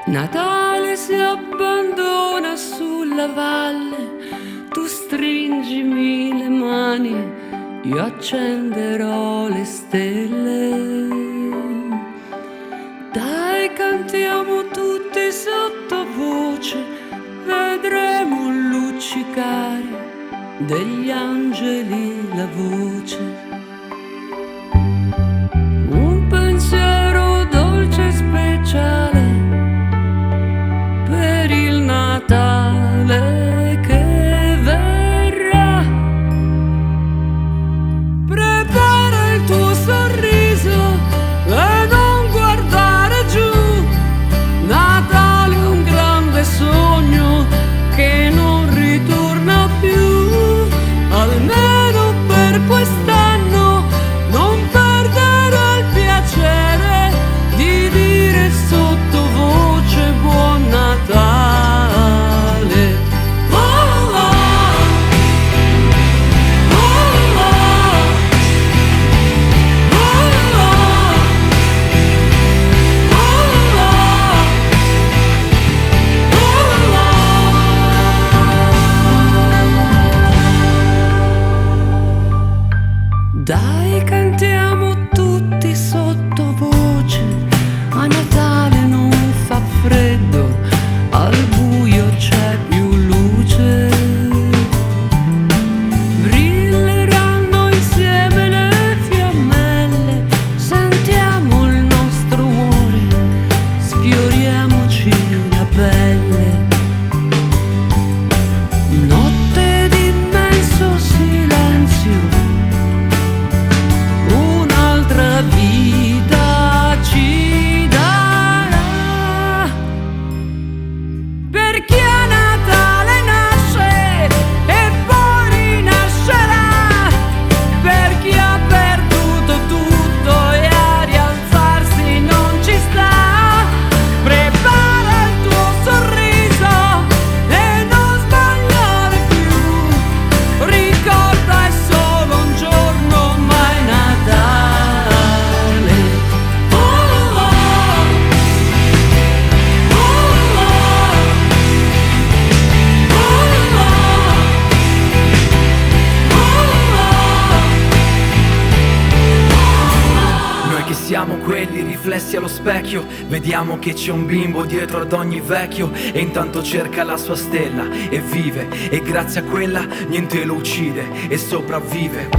Natale si abbandona sulla valle, tu stringimi le mani, io accenderò le stelle. Dai, cantiamo tutti sottovoce, vedremo luccicare degli angeli la voce. Un pensiero dolce e speciale per il Natale che verrà. Prepara il tuo sorriso e non guardare giù. Natale è un grande sogno che non ritorna più. Almeno per quest'anno non perdere il piacere di dire sottovoce buon Natale. Oh, oh, oh, oh, Dai, cantiamo tutti sottovoce, a Natale non fa freddo, al buio c'è più luce. Brilleranno insieme le fiammelle, sentiamo il nostro cuore, sfioriamoci la pelle. Notte d'immenso silenzio, un'altra vita ci darà. Per chi a Natale nasce e poi rinascerà, per chi ha perduto tutto e a rialzarsi non ci sta. Prepara il tuo sorriso e non sbagliare più. Ricorda, è solo un giorno, ma è Natale. Oh, oh, oh, oh, Noi che siamo quelli riflessi allo specchio, vediamo che c'è un bimbo dietro ad ogni vecchio e intanto cerca la sua stella e vive, e grazie a quella niente lo uccide e sopravvive.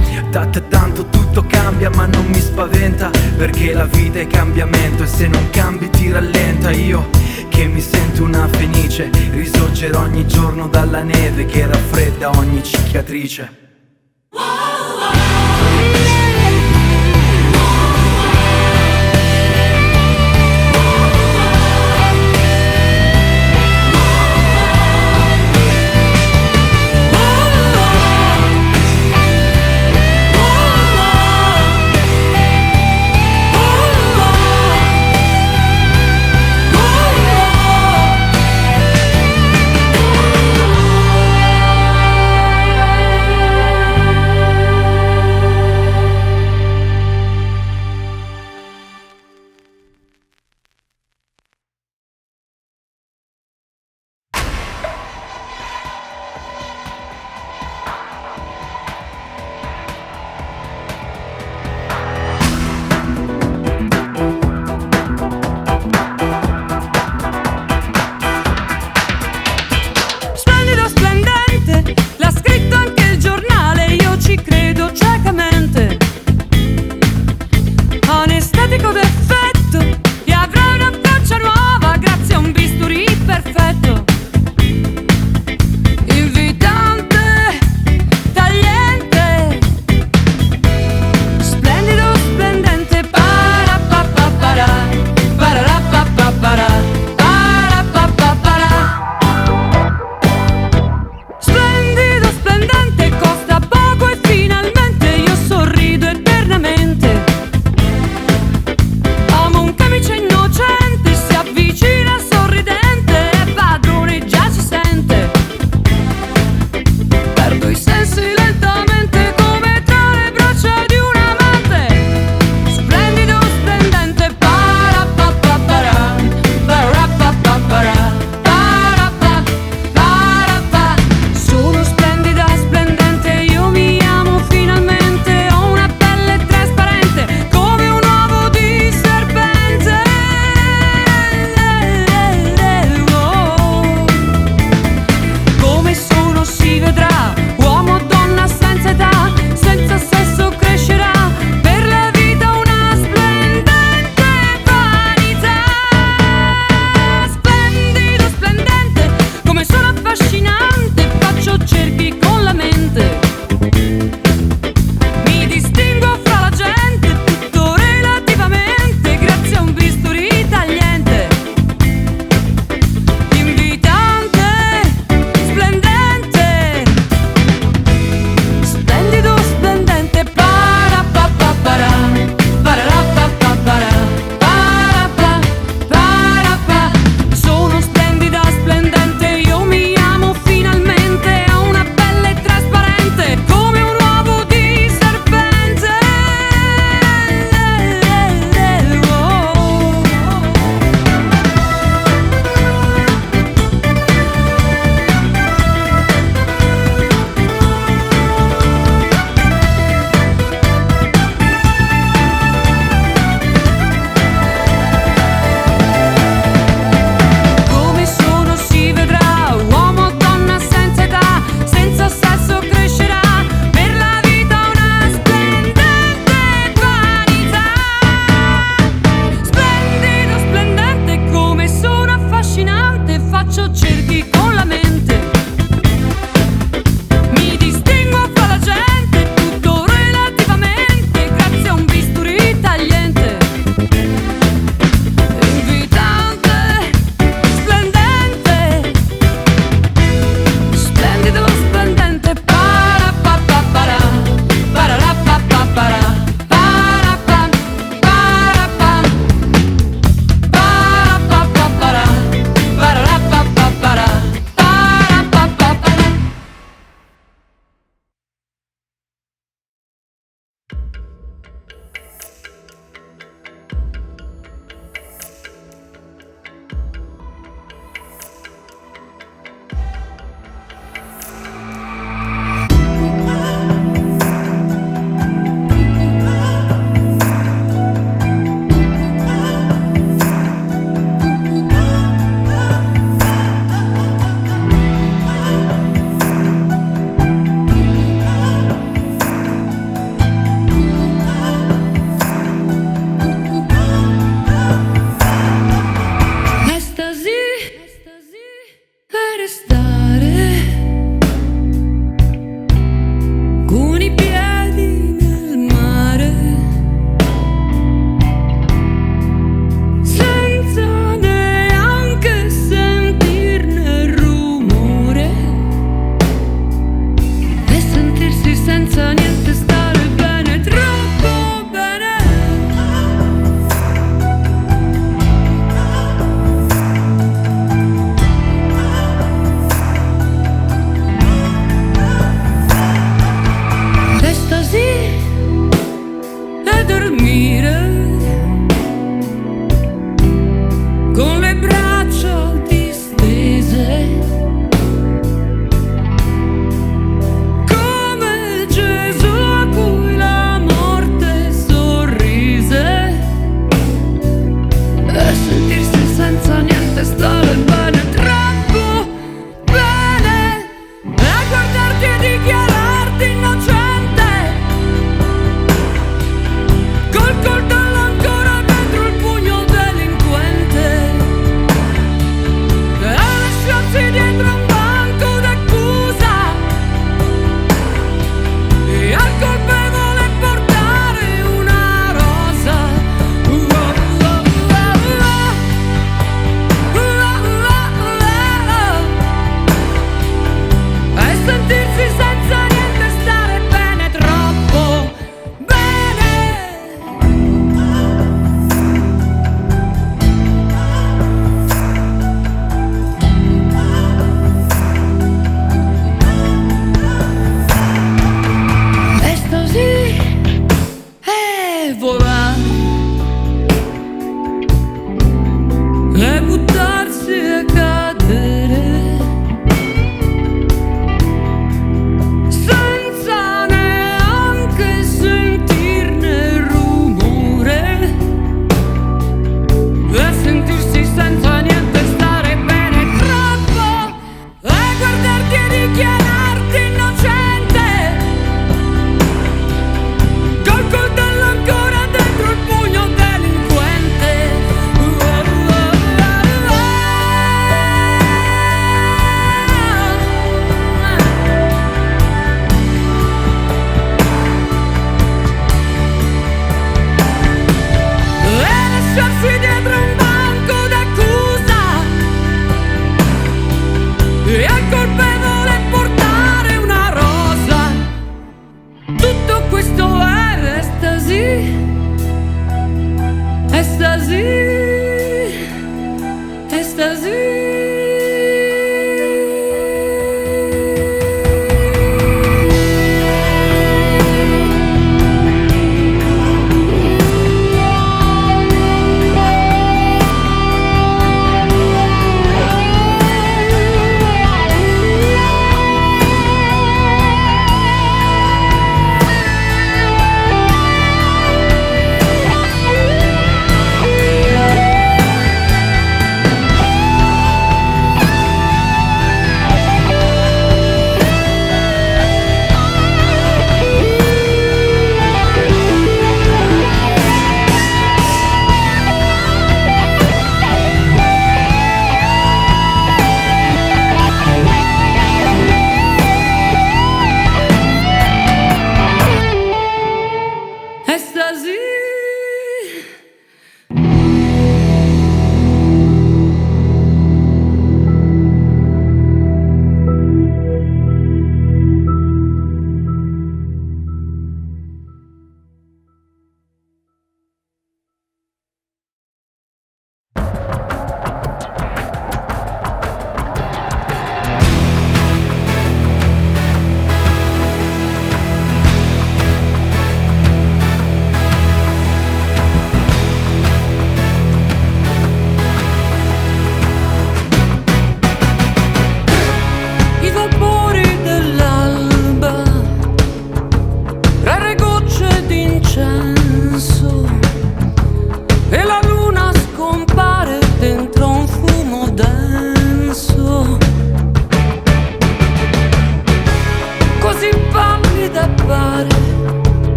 Tanto tutto cambia ma non mi spaventa, perché la vita è cambiamento e se non cambi ti rallenta. Io che mi sento una fenice, risorgerò ogni giorno dalla neve che raffredda ogni cicatrice.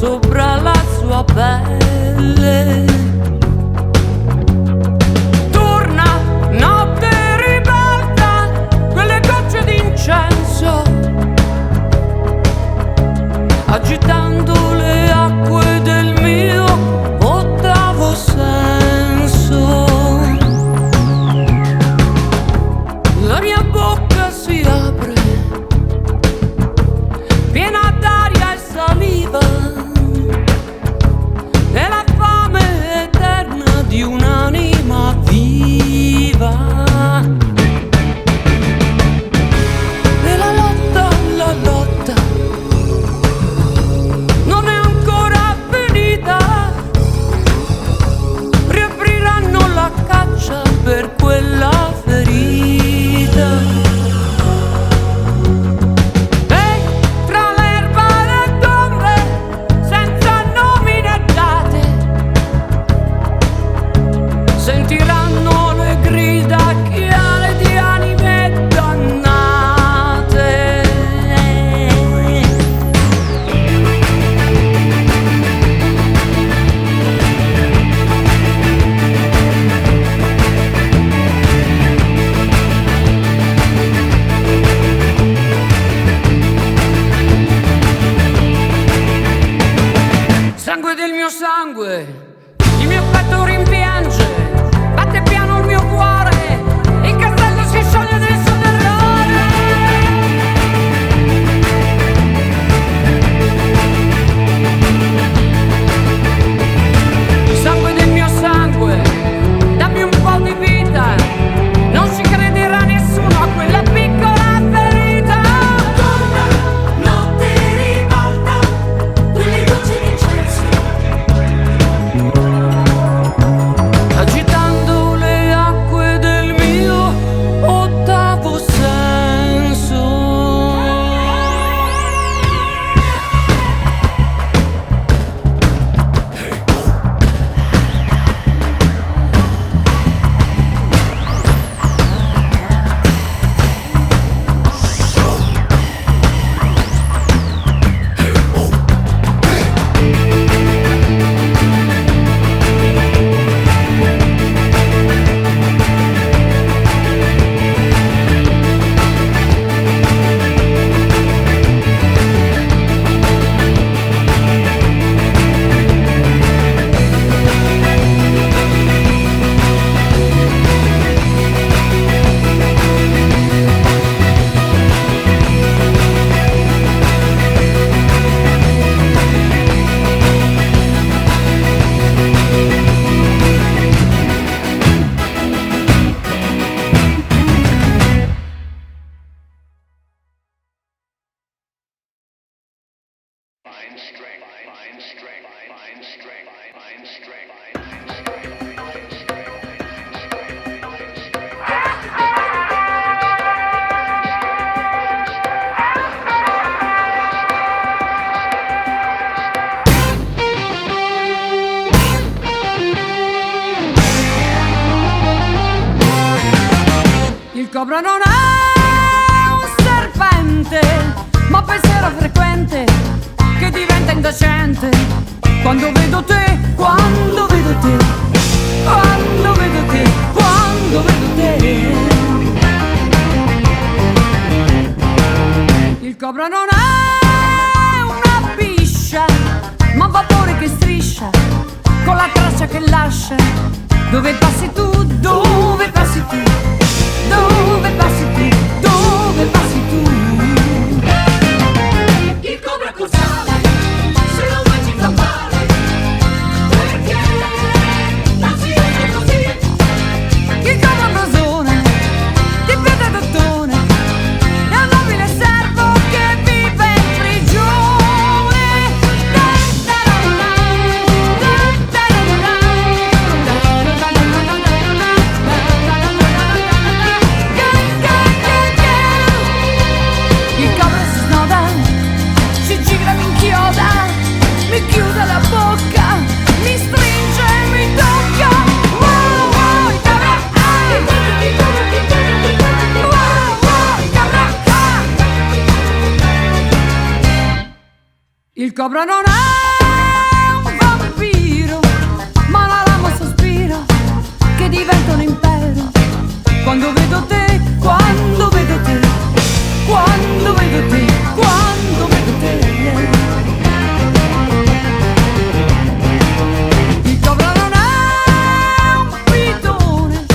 sopra la sua pelle. Torna, notte ribalta, quelle gocce d'incenso, agitando le acque del mio ottavo senso. La mia bocca si apre, piena d'aria e saliva, è la fame eterna di un'anima viva. E la lotta non è ancora finita, riapriranno la caccia per quella ferita. Sentiranno le grida chiare di anime dannate. Sangue del mio sangue, il mio petto rimpiange, batte piano il mio cuore, il castello si scioglie nel suo terrore. Sangue del mio sangue, dammi un po' di vita, non ci crederà nessuno a quella piccola ferita. Torna, notte ribalta, quelle gocce d'incenso, agitando le acque del mio ottavo senso. Il cobra non è un serpente, ma pensiero frequente che diventa indecente. Quando vedo te, quando vedo te, quando vedo te, quando vedo te. Il cobra non è una biscia, ma un vapore che striscia con la traccia che lascia. Dove passi tu, dove passi tu, dove passi tu, dove passi tu. il cobra cos'ale, se lo vuoi ti fa male, perché non si è così. Il cobra brasone, di piede dottone, è un nobile servo che vive in prigione. Il cobra si snoda, si gira, mi inchioda, mi chiude la bocca, mi stringe e mi tocca. Wow, wow, il cobra, wow, wow, il cobra, il cobra non è che diventa un impero. Quando vedo te, quando vedo te, quando vedo te, quando vedo te. Il cobra non è un pitone,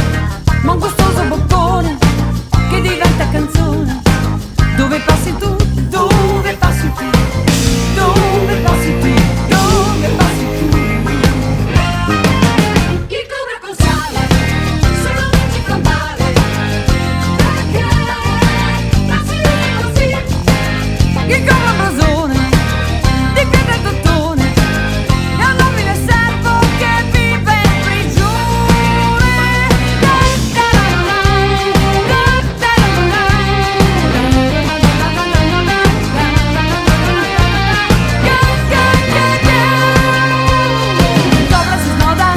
ma un gustoso boccone che diventa canzone. Dove passi tu, dove passi tu, dove passi tu, dove passi tu. Il cobra con sale, se lo mangi con male, perché nasci così. Il cobra brasone, di pietra e dottone, è un nobile servo che vive in prigione. Il cobra si snoda,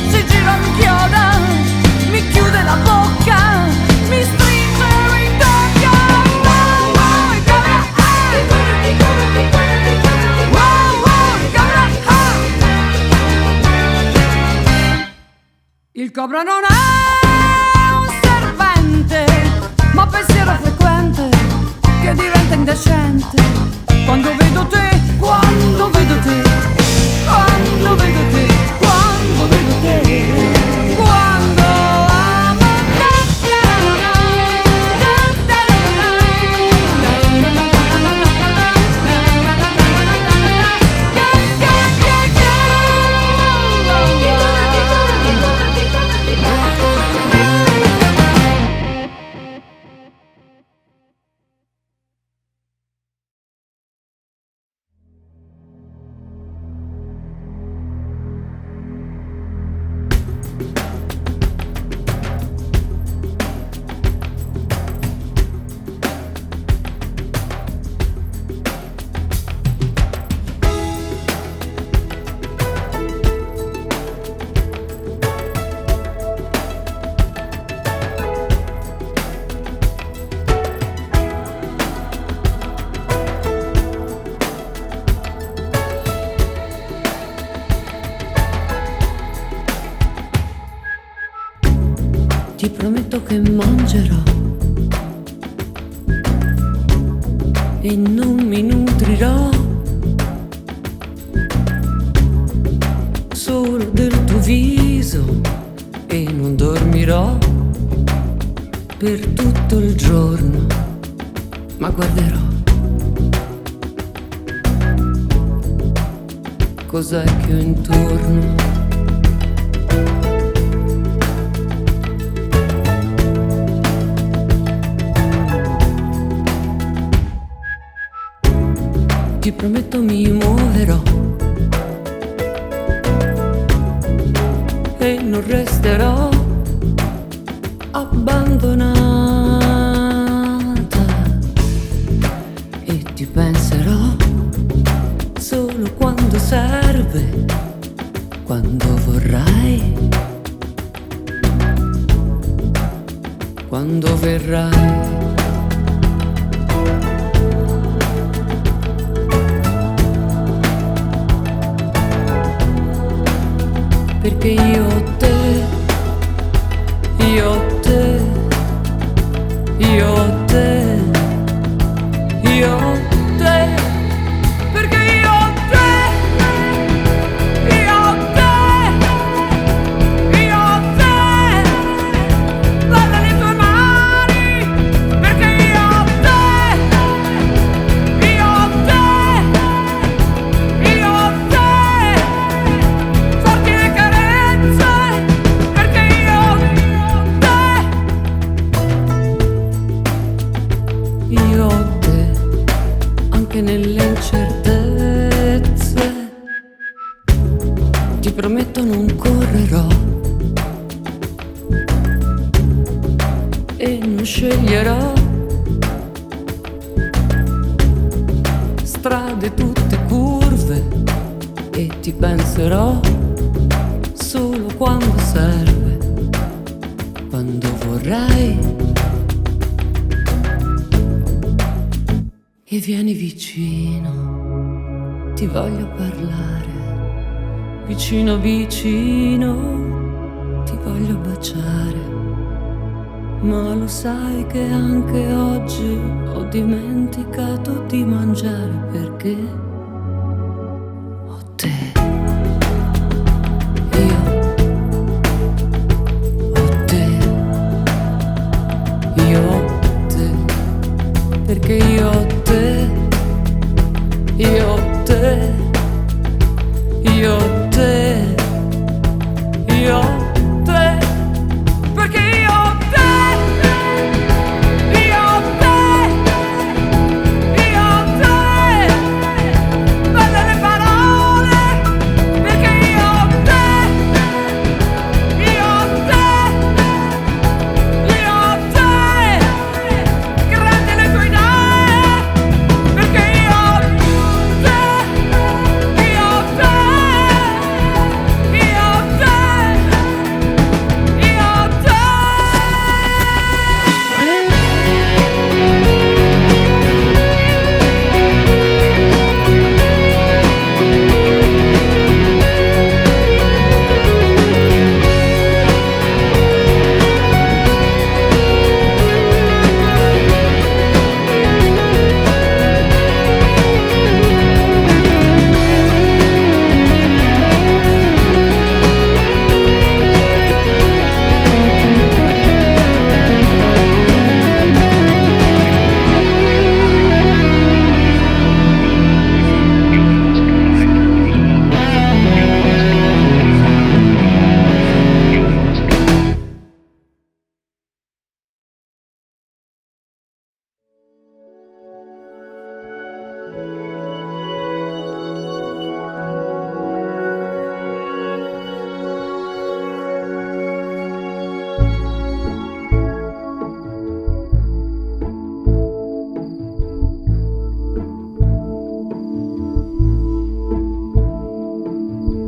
si gira mi chioda, mi chiude la bocca, mi stringe e mi tocca. Wow, wow, il cobra, wow, wow, il cobra, Il cobra non è un servente, ma pensiero frequente che diventa indecente. Quando vedo te, quando vedo te, quando vedo te, quando vedo te, quando amo Ti prometto che mangerò e non mi nutrirò solo del tuo viso e non dormirò per tutto il giorno, ma guarderò cos'è che ho intorno. Ti prometto mi muoverò e non resterò abbandonata e ti penserò solo quando serve, quando vorrai, quando verrai. Perché io ho te, io ho te, io ho te, io ho te, perché io ho te, io ho te, io ho te, guarda le tue mani, perché io ho te, io ho te, io ho te, forti le carezze, perché io ho te, io ho te, anche nelle incertezze. Ti prometto non correrò e non sceglierò strade tutte curve e ti penserò solo quando serve, quando vorrai. E vieni vicino, ti voglio parlare, vicino vicino, ti voglio baciare, ma lo sai che anche oggi ho dimenticato di mangiare perché ho te. Io ho te. Io ho te. Perché io ho te. Io ho te. Io ho te. Io ho te. Perché io ho te. Io ho te. Io ho te. Belle le parole. Perché io ho te. Io ho te. Io ho te. Grandi le tue idee. Perché io ho te. Io ho te. Io ho te. Io ho te.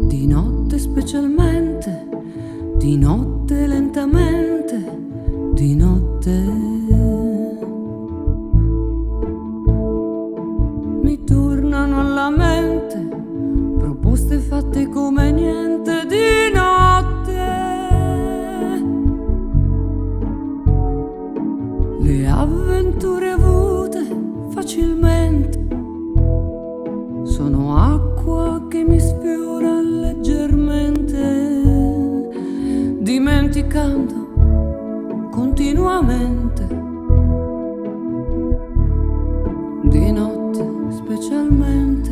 Di notte specialmente, di notte lentamente, di notte mi tornano alla mente proposte fatte come niente di notte. Le avventure avute facilmente sono acqua che mi sfiora leggermente, dimenticando continuamente. Di notte specialmente.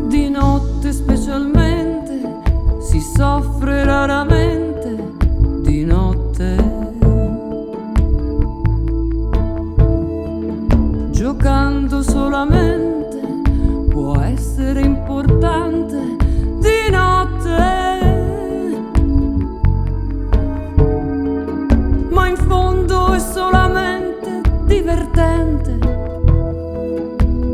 Di notte specialmente si soffre raramente. Di notte giocando solamente può essere importante. Di notte, ma in fondo è solamente divertente.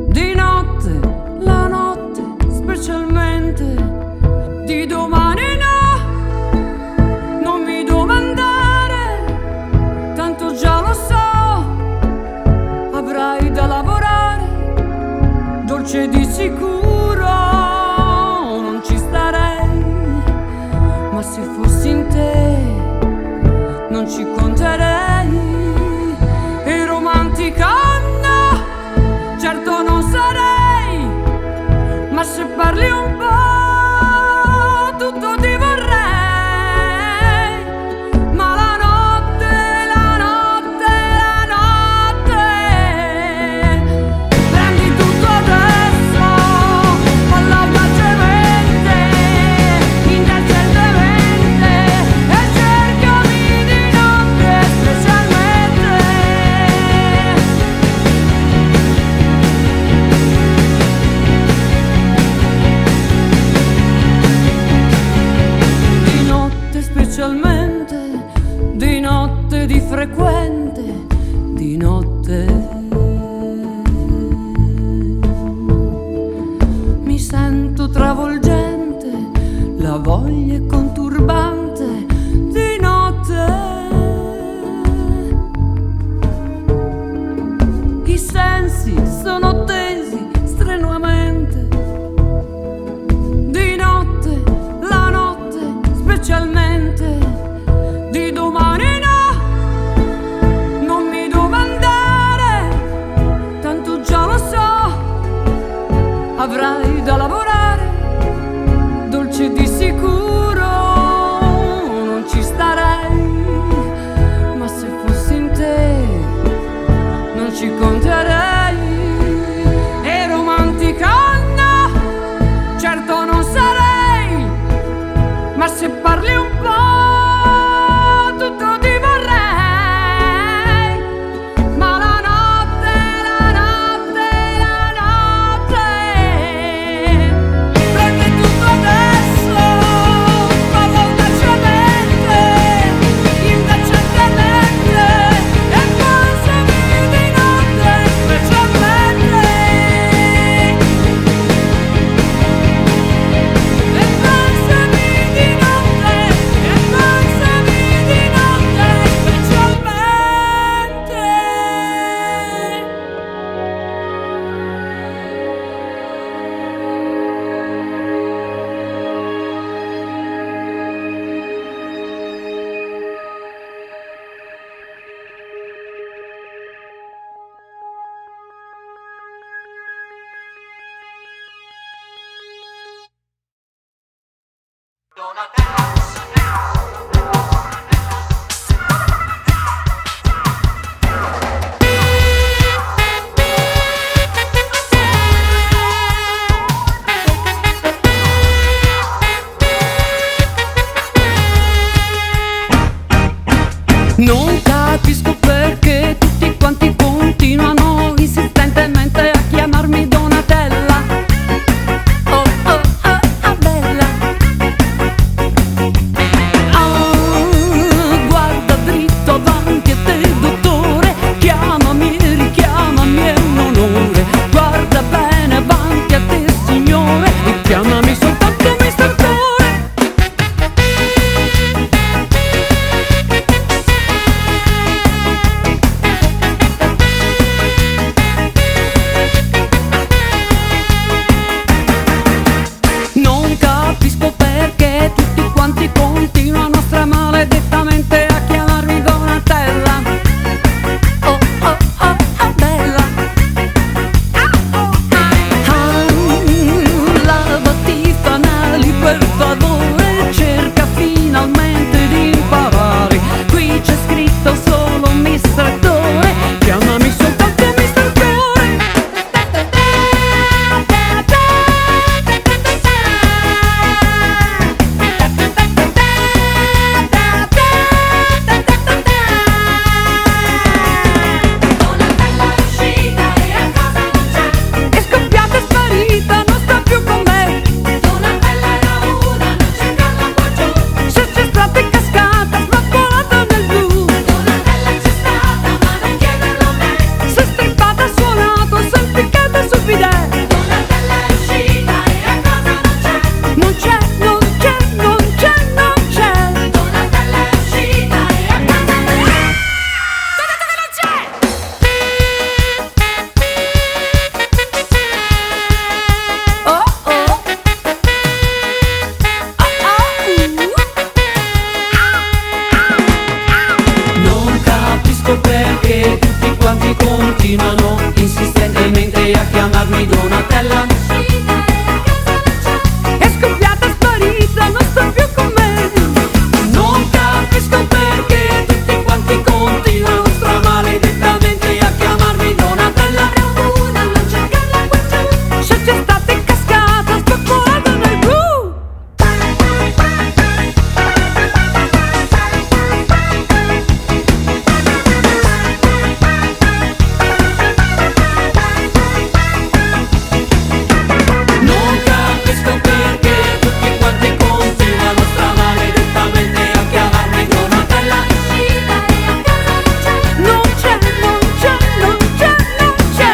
Di notte, la notte specialmente. Di domani no, non mi domandare, tanto già lo so, avrai da lavorare, dolce di sicuro non ci starei, ma se fossi in te non ci conterei. E romantica no, certo non sarei, ma se parli un po' tutto ti vorrei. Ma la notte, la notte, la notte, prendi tutto adesso, falla audacemente, indecentemente, e cercami di notte specialmente. Di notte specialmente, di notte di frequente, di notte mi sento travolgente, la voglia è conturbante. Di notte i sensi Non capisco perché tutti quanti continuano insistentemente a chiamarmi Donatella. Oh oh oh oh bella. Ah, guarda dritto avanti a te dottore, chiamami e richiamami è un onore. Guarda bene avanti a te signore e chiamami soltanto Mister Cuore. Non capisco perché tutti quanti continuano stramaledettamente a chiamarmi Donatella. Oh oh oh oh bella. Lavati i fanali per favore, cerca finalmente di imparare. Qui c'è scritto solo Mister Cuore, chiamami soltanto Mister Cuore. Donatella è uscita e a casa non c'è. È scoppiata e sparita, non sta più con me. Donatella era una, non cercarla qua giù. Se c'è stata è cascata, svappolata nel blu. Donatella c'è stata, ma non chiederlo a me. Si è strippata, suonato, si è impiccata sul bidet. Donatella è uscita e a casa non c'è. Non c'è, non c'è, non c'è, non c'è. Donatella è uscita e a casa non c'è. Oh oh. Non capisco perché tutti quanti continuano insistentemente a chiamarmi Donatella. È scoppiata e sparita, non sta più con me. Non capisco perché tutti quanti continuano stramaledettamente a chiamarmi Donatella. Una, non cercarla qua giù. Se c'è stata è cascata, spapolata nel blu. Non capisco perché tutti quanti continuano stramaledettamente a chiamarmi Donatella. Non c'è, non c'è, non c'è, non c'è.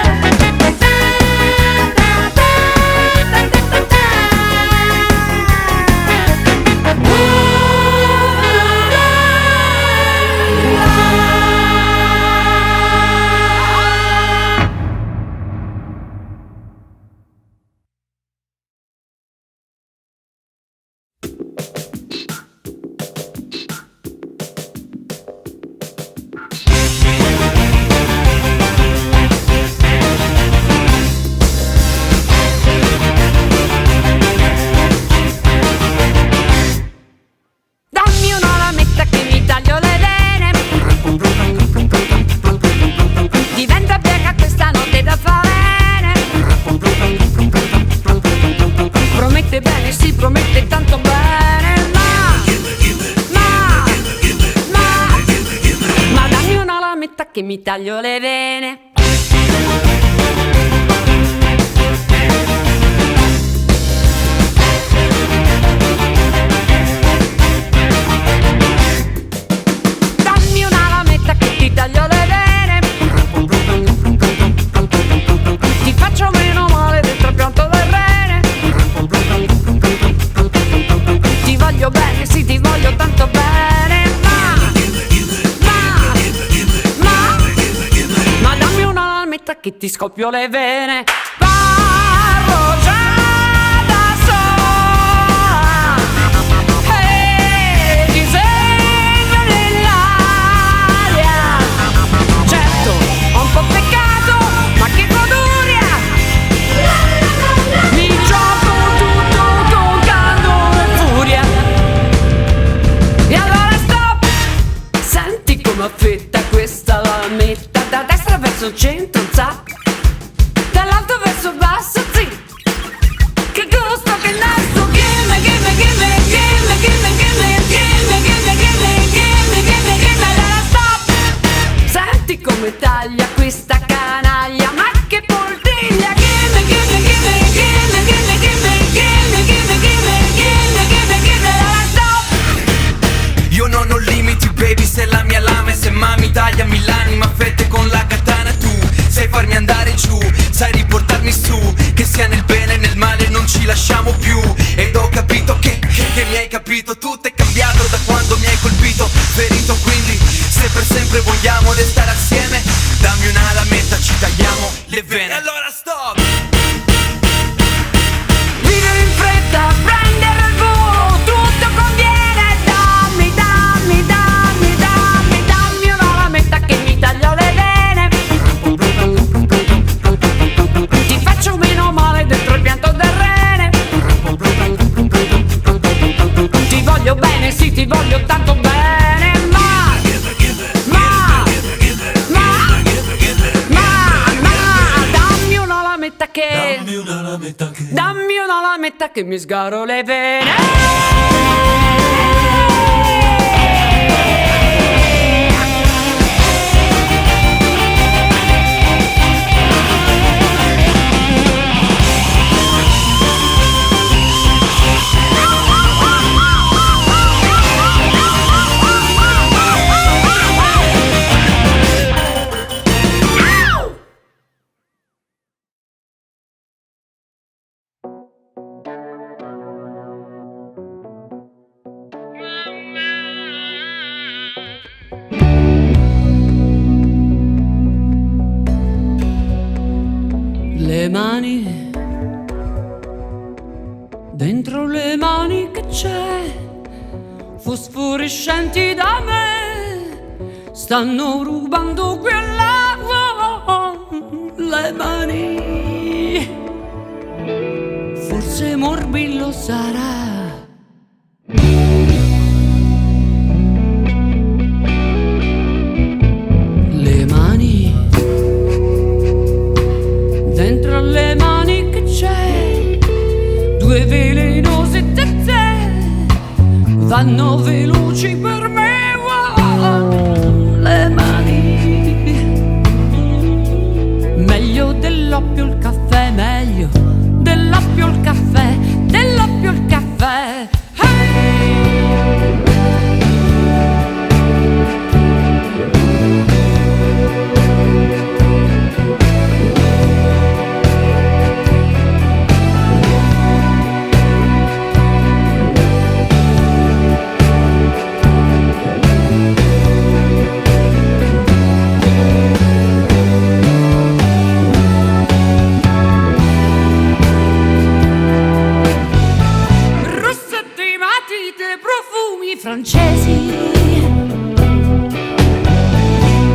Dammi una lametta che mi taglio le vene. Diventa bieca questa notte da farene. Promette bene, si promette tanto bene. Ma dammi una lametta che mi taglio le vene. Dammi una lametta che ti taglio le vene. Ti faccio meno male del trapianto del rene. Ti voglio bene, sì ti voglio tanto bene. Ma dammi una lametta che ti scoppio le vene. Parlo già da sola e disegno nell'aria. Certo, ho un po' peccato, ma che goduria. Mi gioco tutto con candore e furia. E allora stop. Senti come affetta questa lametta. Da destra verso il centro, zac. Dall'alto verso il basso, zi. Che gusto, che naso. Gimme, gimme, gimme, gimme, gimme, gimme, gimme, gimme, gimme, gimme, gimme, gimme, gimme, la sta. lasciamo più. Ed ho capito che mi hai capito. Tutto è cambiato da quando mi hai colpito, ferito. Quindi se per sempre vogliamo restare assieme, dammi una lametta, ci tagliamo le vene. E allora stop! Vivere in fretta, prendere il volo, tutto conviene. Dammi, dammi, dammi, dammi, dammi una lametta che mi taglio le vene. Ti faccio meno male dentro il pianto del rene. Ti voglio bene, sì, ti voglio tanto bene. Dammi una lametta che mi sgaro le vene. Le mani, dentro le mani che c'è, fosforescenti da me, stanno rubando quella. Le mani, forse morbillo sarà. Le mani, dentro le mani che c'è, due velenose tette vanno veloci per me. Le mani, meglio dell'oppio il caffè, meglio dell'oppio il caffè, dell'oppio il caffè. Francesi,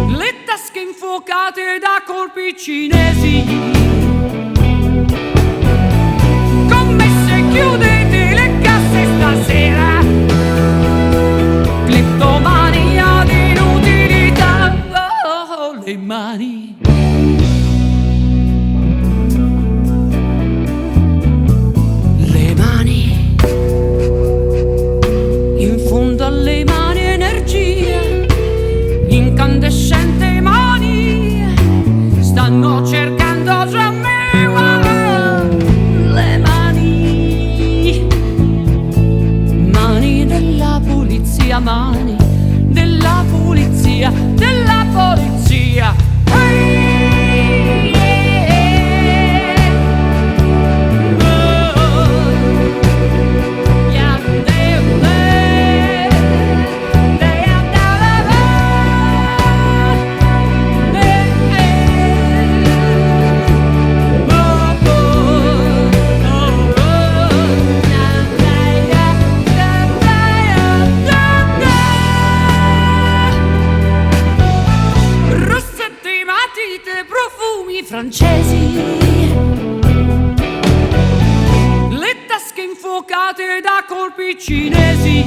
le tasche infuocate da colpi cinesi, commesse chiudete le casse stasera, cleptomania di inutilità. Oh, le mani, le mani, in fondo alle mani energia, incandescente mani, stanno cercando già me. Le mani, mani della polizia, mani della polizia, della polizia. Hey, yeah. Oh, yeah, francesi, le tasche infuocate da colpi cinesi,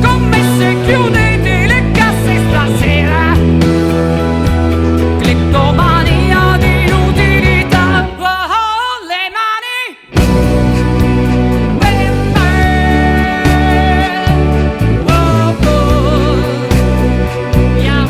commesse chiudete le casse stasera, cleptomania di inutilità. Oh, le mani, oh, oh, yeah,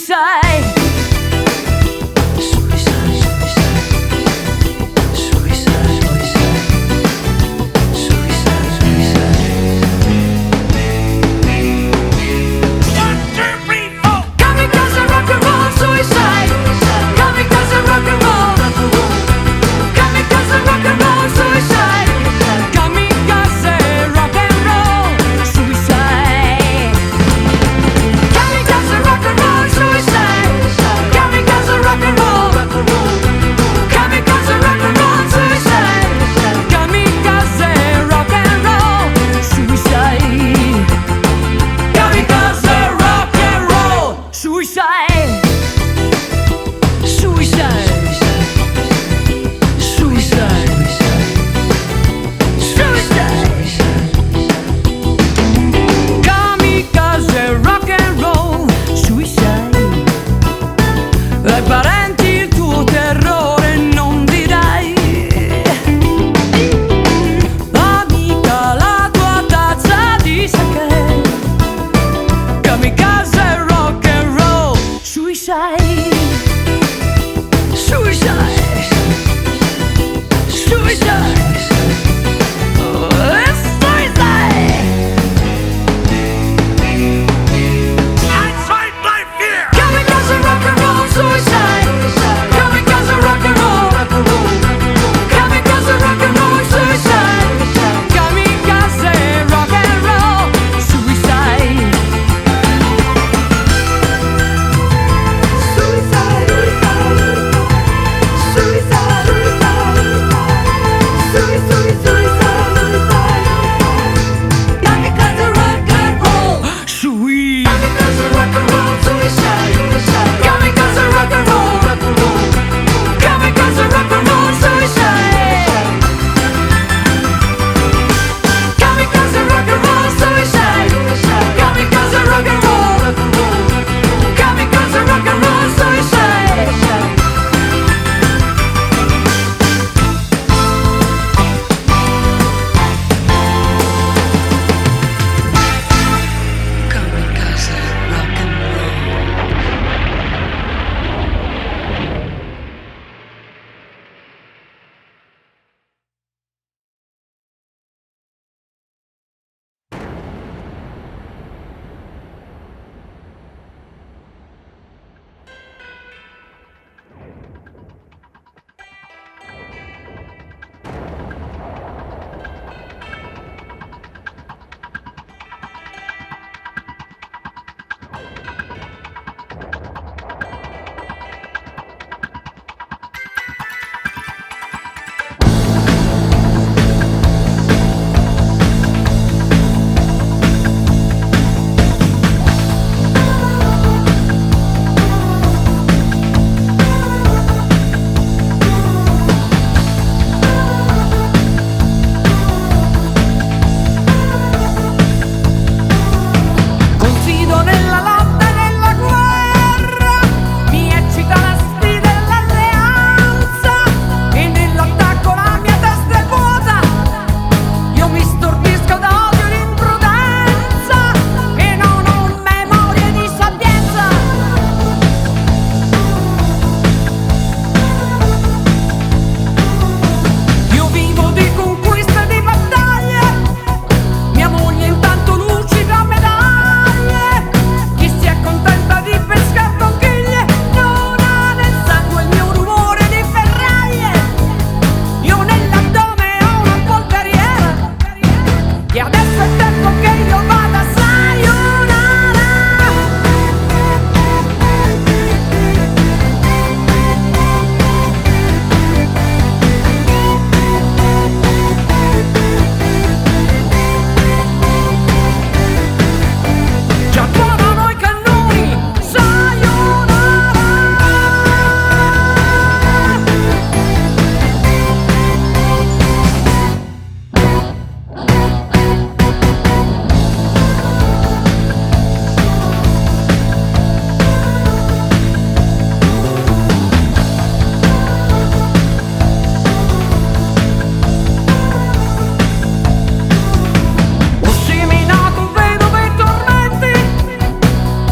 Suicide.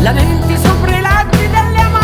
Lamenti sopra i laghi delle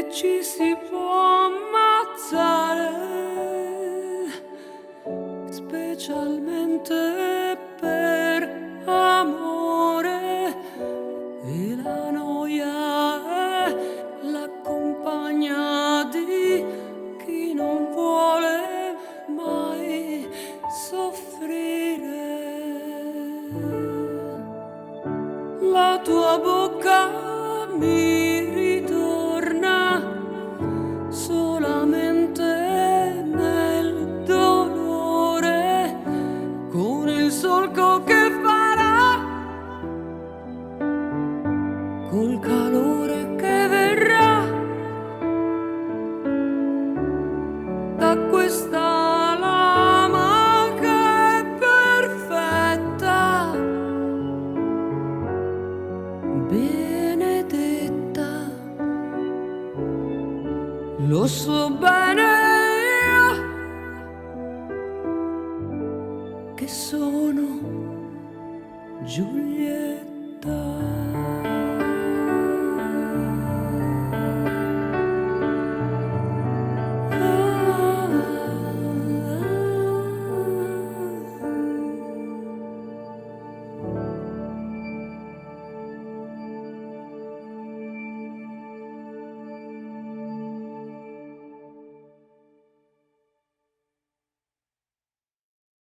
e ci si può ammazzare, specialmente per amore, e la noia è la compagna di chi non vuole mai soffrire. La tua bocca mi ritorna solamente nel dolore, con il solco che farà, col calore che verrà da questa lama che è perfetta, benedetta. Lo so bene io che sono Giulietta.